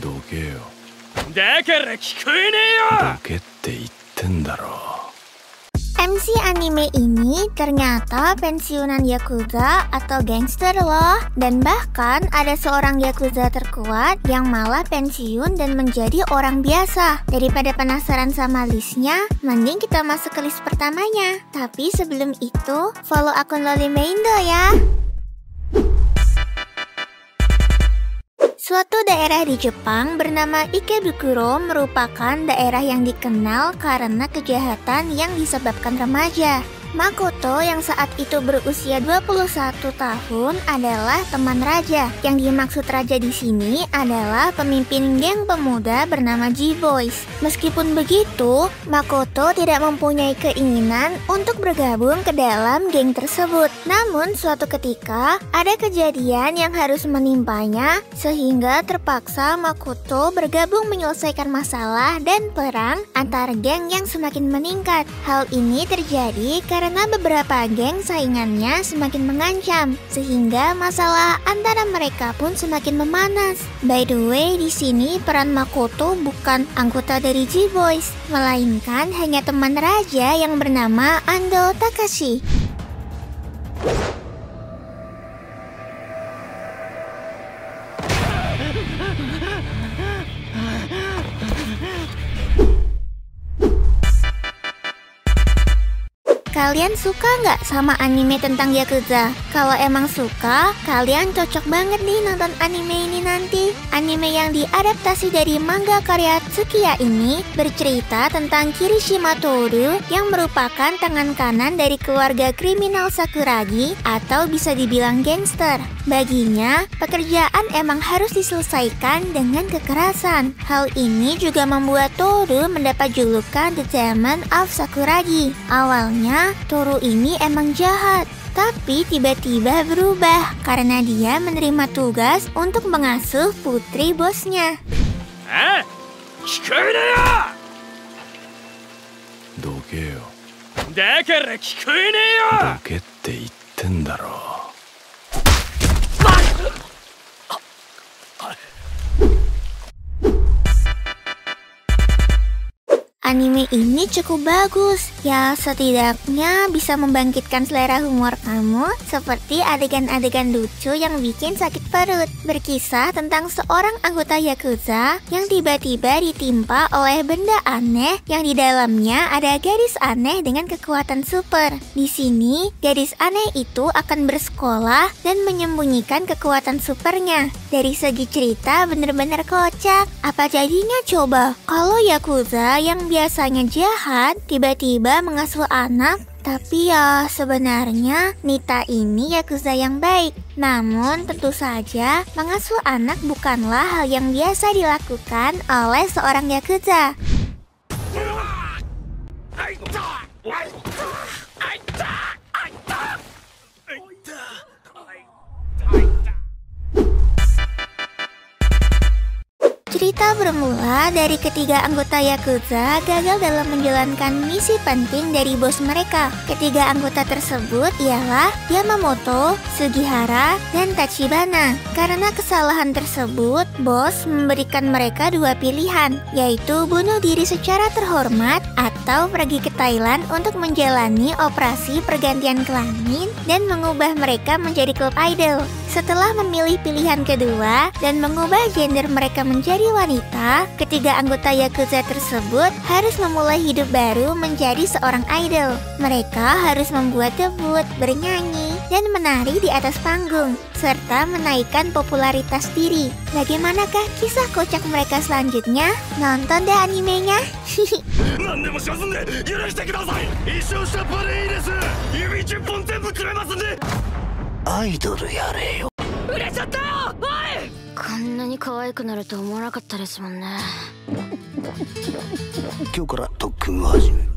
どけよ。だから聞こえねえよ。どけって言ってんだろ。MC anime ini ternyata pensiunan Yakuza atau gangster loh. Dan bahkan ada seorang Yakuza terkuat yang malah pensiun dan menjadi orang biasa. Daripada penasaran sama listnya, mending kita masuk ke list pertamanya. Tapi sebelum itu, follow akun Lolimeindo ya. Suatu daerah di Jepang bernama Ikebukuro merupakan daerah yang dikenal karena kejahatan yang disebabkan remaja. Makoto yang saat itu berusia 21 tahun adalah teman raja. Yang dimaksud raja di sini adalah pemimpin geng pemuda bernama G-Boys. Meskipun begitu, Makoto tidak mempunyai keinginan untuk bergabung ke dalam geng tersebut. Namun suatu ketika ada kejadian yang harus menimpanya sehingga terpaksa Makoto bergabung menyelesaikan masalah dan perang antar geng yang semakin meningkat. Hal ini terjadi karena beberapa geng saingannya semakin mengancam, sehingga masalah antara mereka pun semakin memanas. By the way, di sini peran Makoto bukan anggota dari G-Boys, melainkan hanya teman raja yang bernama Ando Takashi. Kalian suka nggak sama anime tentang Yakuza? Kalau emang suka, kalian cocok banget nih nonton anime ini nanti. Anime yang diadaptasi dari manga karya Tsukiya ini bercerita tentang Kirishima Toru yang merupakan tangan kanan dari keluarga kriminal Sakuragi atau bisa dibilang gangster. Baginya, pekerjaan emang harus diselesaikan dengan kekerasan. Hal ini juga membuat Toru mendapat julukan The Demon of Sakuragi. Awalnya, Toru ini emang jahat, tapi tiba-tiba berubah karena dia menerima tugas untuk mengasuh putri bosnya. Doke yo. だから聞こえねえよ。どけって言ってんだろ。Anime ini cukup bagus, ya setidaknya bisa membangkitkan selera humor kamu seperti adegan-adegan lucu yang bikin sakit perut. Berkisah tentang seorang anggota Yakuza yang tiba-tiba ditimpa oleh benda aneh yang di dalamnya ada gadis aneh dengan kekuatan super. Di sini, gadis aneh itu akan bersekolah dan menyembunyikan kekuatan supernya. Dari segi cerita bener-bener kocak. Apa jadinya coba kalau Yakuza yang biasanya jahat tiba-tiba mengasuh anak? Tapi ya sebenarnya Nita ini Yakuza yang baik. Namun tentu saja mengasuh anak bukanlah hal yang biasa dilakukan oleh seorang Yakuza. Cerita bermula dari ketiga anggota Yakuza gagal dalam menjalankan misi penting dari bos mereka. Ketiga anggota tersebut ialah Yamamoto, Sugihara, dan Tachibana. Karena kesalahan tersebut, bos memberikan mereka dua pilihan, yaitu bunuh diri secara terhormat atau pergi ke Thailand untuk menjalani operasi pergantian kelamin dan mengubah mereka menjadi klub idol. Setelah memilih pilihan kedua dan mengubah gender mereka menjadi wanita, ketiga anggota Yakuza tersebut harus memulai hidup baru menjadi seorang idol. Mereka harus membuat debut, bernyanyi, dan menari di atas panggung, serta menaikkan popularitas diri. Bagaimanakah kisah kocak mereka selanjutnya? Nonton deh animenya! Idol やれよ。売れちゃったよ。おい。こんなに可愛くなると思わなかったですもんね。今日から特訓を始める。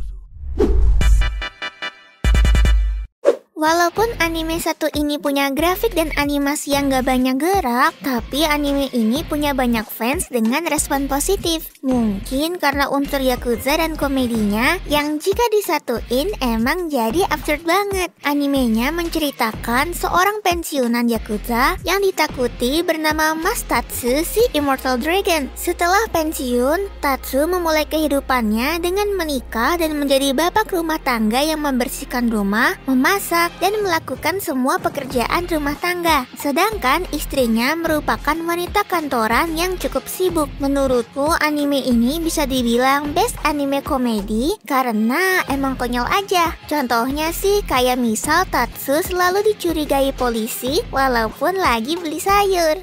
Walaupun anime satu ini punya grafik dan animasi yang gak banyak gerak, tapi anime ini punya banyak fans dengan respon positif. Mungkin karena unsur yakuza dan komedinya yang jika disatuin emang jadi absurd banget. Animenya menceritakan seorang pensiunan yakuza yang ditakuti bernama Mas Tatsu si Immortal Dragon. Setelah pensiun, Tatsu memulai kehidupannya dengan menikah dan menjadi bapak rumah tangga yang membersihkan rumah, memasak, dan melakukan semua pekerjaan rumah tangga. Sedangkan istrinya merupakan wanita kantoran yang cukup sibuk. Menurutku anime ini bisa dibilang best anime komedi karena emang konyol aja. Contohnya sih kayak misal Tatsu selalu dicurigai polisi walaupun lagi beli sayur.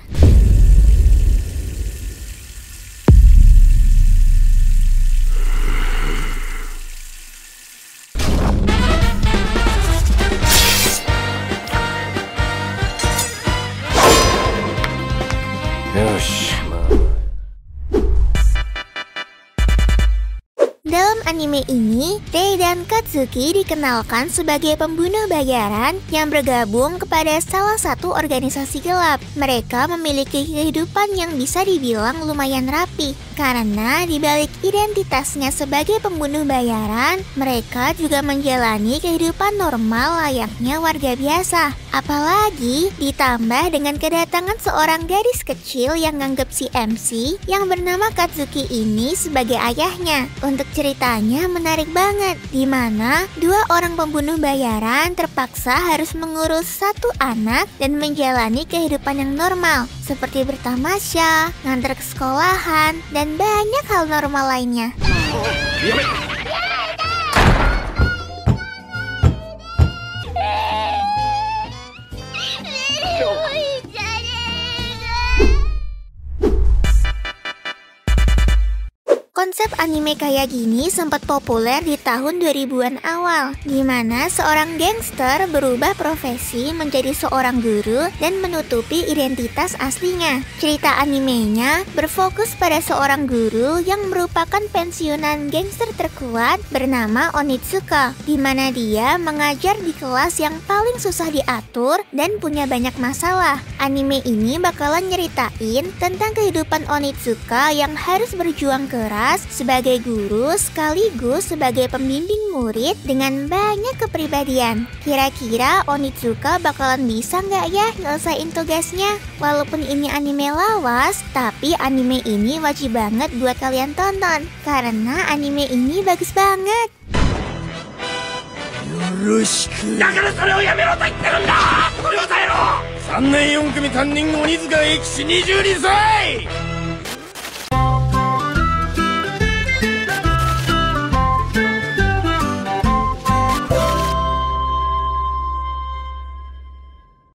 Dalam anime ini, Rei dan Katsuki dikenalkan sebagai pembunuh bayaran yang bergabung kepada salah satu organisasi gelap. Mereka memiliki kehidupan yang bisa dibilang lumayan rapi, karena dibalik identitasnya sebagai pembunuh bayaran, mereka juga menjalani kehidupan normal layaknya warga biasa. Apalagi ditambah dengan kedatangan seorang gadis kecil yang nganggep si MC yang bernama Katsuki ini sebagai ayahnya. Untuk ceritanya menarik banget, dimana dua orang pembunuh bayaran terpaksa harus mengurus satu anak dan menjalani kehidupan yang normal, seperti bertamasya, nganter ke sekolahan, dan banyak hal normal lainnya. Konsep anime kayak gini sempat populer di tahun 2000-an awal, di mana seorang gangster berubah profesi menjadi seorang guru dan menutupi identitas aslinya. Cerita animenya berfokus pada seorang guru yang merupakan pensiunan gangster terkuat bernama Onitsuka, di mana dia mengajar di kelas yang paling susah diatur dan punya banyak masalah. Anime ini bakalan nyeritain tentang kehidupan Onitsuka yang harus berjuang keras sebagai guru sekaligus sebagai pembimbing murid dengan banyak kepribadian. Kira-kira Onitsuka bakalan bisa nggak ya nyelesain tugasnya? Walaupun ini anime lawas, tapi anime ini wajib banget buat kalian tonton karena anime ini bagus banget. よろしく。だからそれをやめろと言ってるんだ。それを抑えろ。3年4組担任鬼塚英吉22歳。